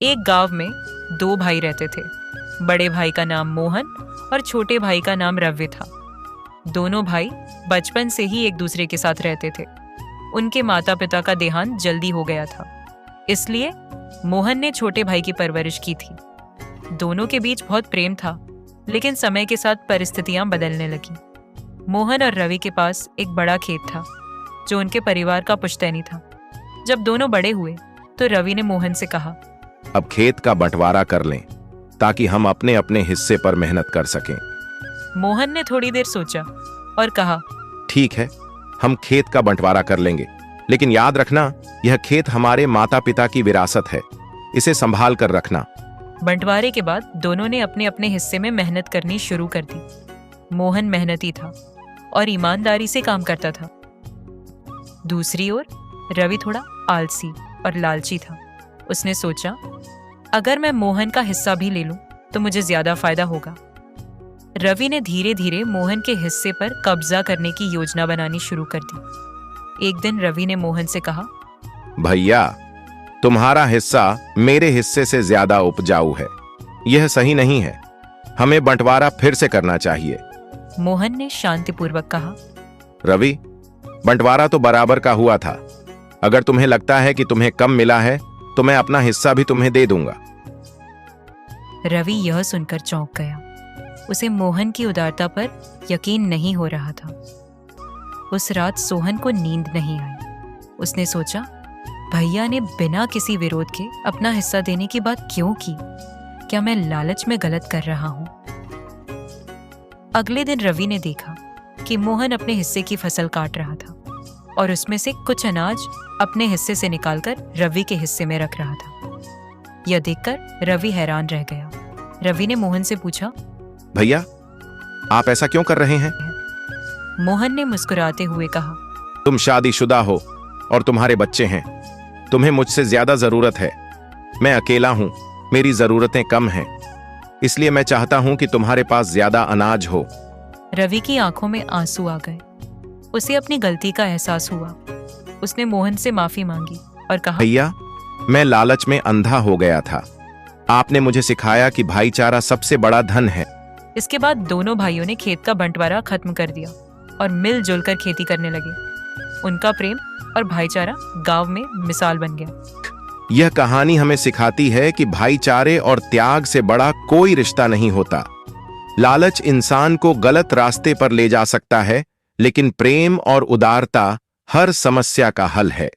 एक गांव में दो भाई रहते थे। बड़े भाई का नाम मोहन और छोटे भाई का नाम रवि था। दोनों भाई बचपन से ही एक दूसरे के साथ रहते थे। उनके माता पिता का देहांत जल्दी हो गया था, इसलिए मोहन ने छोटे भाई की परवरिश की थी। दोनों के बीच बहुत प्रेम था, लेकिन समय के साथ परिस्थितियां बदलने लगी। मोहन और रवि के पास एक बड़ा खेत था जो उनके परिवार का पुश्तैनी था। जब दोनों बड़े हुए तो रवि ने मोहन से कहा, अब खेत का बंटवारा कर लें ताकि हम अपने अपने हिस्से पर मेहनत कर सकें। मोहन ने थोड़ी देर सोचा और कहा, ठीक है, हम खेत का बंटवारा कर लेंगे, लेकिन याद रखना यह खेत हमारे माता पिता की विरासत है, इसे संभाल कर रखना। बंटवारे के बाद दोनों ने अपने अपने हिस्से में मेहनत करनी शुरू कर दी। मोहन मेहनती था और ईमानदारी से काम करता था। दूसरी ओर रवि थोड़ा आलसी और लालची था। उसने सोचा, अगर मैं मोहन का हिस्सा भी ले लूं तो मुझे ज्यादा फायदा होगा। रवि ने धीरे धीरे मोहन के हिस्से पर कब्जा करने की योजना बनानी शुरू कर दी। एक दिन रवि ने मोहन से कहा, भैया, तुम्हारा हिस्सा मेरे हिस्से से ज्यादा उपजाऊ है, यह सही नहीं है, हमें बंटवारा फिर से करना चाहिए। मोहन ने शांतिपूर्वक कहा, रवि, बंटवारा तो बराबर का हुआ था, अगर तुम्हें लगता है कि तुम्हें कम मिला है तो मैं अपना हिस्सा भी तुम्हें दे दूंगा। रवि यह सुनकर चौंक गया। उसे मोहन की उदारता पर यकीन नहीं हो रहा था। उस रात सोहन को नींद नहीं आई। उसने सोचा, भैया ने बिना किसी विरोध के अपना हिस्सा देने की बात क्यों की? क्या मैं लालच में गलत कर रहा हूं? अगले दिन रवि ने देखा कि मोहन अपने हिस्से की फसल काट रहा था और उसमें से कुछ अनाज अपने हिस्से से निकालकर रवि के हिस्से में रख रहा था। यह देखकर रवि हैरान रह गया। रवि ने मोहन से पूछा, भैया, आप ऐसा क्यों कर रहे हैं? मोहन ने मुस्कुराते हुए कहा, तुम शादीशुदा हो और तुम्हारे बच्चे हैं, तुम्हें मुझसे ज्यादा जरूरत है। मैं अकेला हूं, मेरी जरूरतें कम हैं, इसलिए मैं चाहता हूं कि तुम्हारे पास ज्यादा अनाज हो। रवि की आंखों में आंसू आ गए। उसे अपनी गलती का एहसास हुआ। उसने मोहन से माफी मांगी और कहा, भैया, मैं लालच में अंधा हो गया था। आपने मुझे सिखाया कि भाईचारा सबसे बड़ा धन है। इसके बाद दोनों भाइयों ने खेत का बंटवारा खत्म कर दिया और मिलजुल कर खेती करने लगे। उनका प्रेम और भाईचारा गांव में मिसाल बन गया। यह कहानी हमें सिखाती है कि भाईचारे और त्याग से बड़ा कोई रिश्ता नहीं होता। लालच इंसान को गलत रास्ते पर ले जा सकता है, लेकिन प्रेम और उदारता हर समस्या का हल है।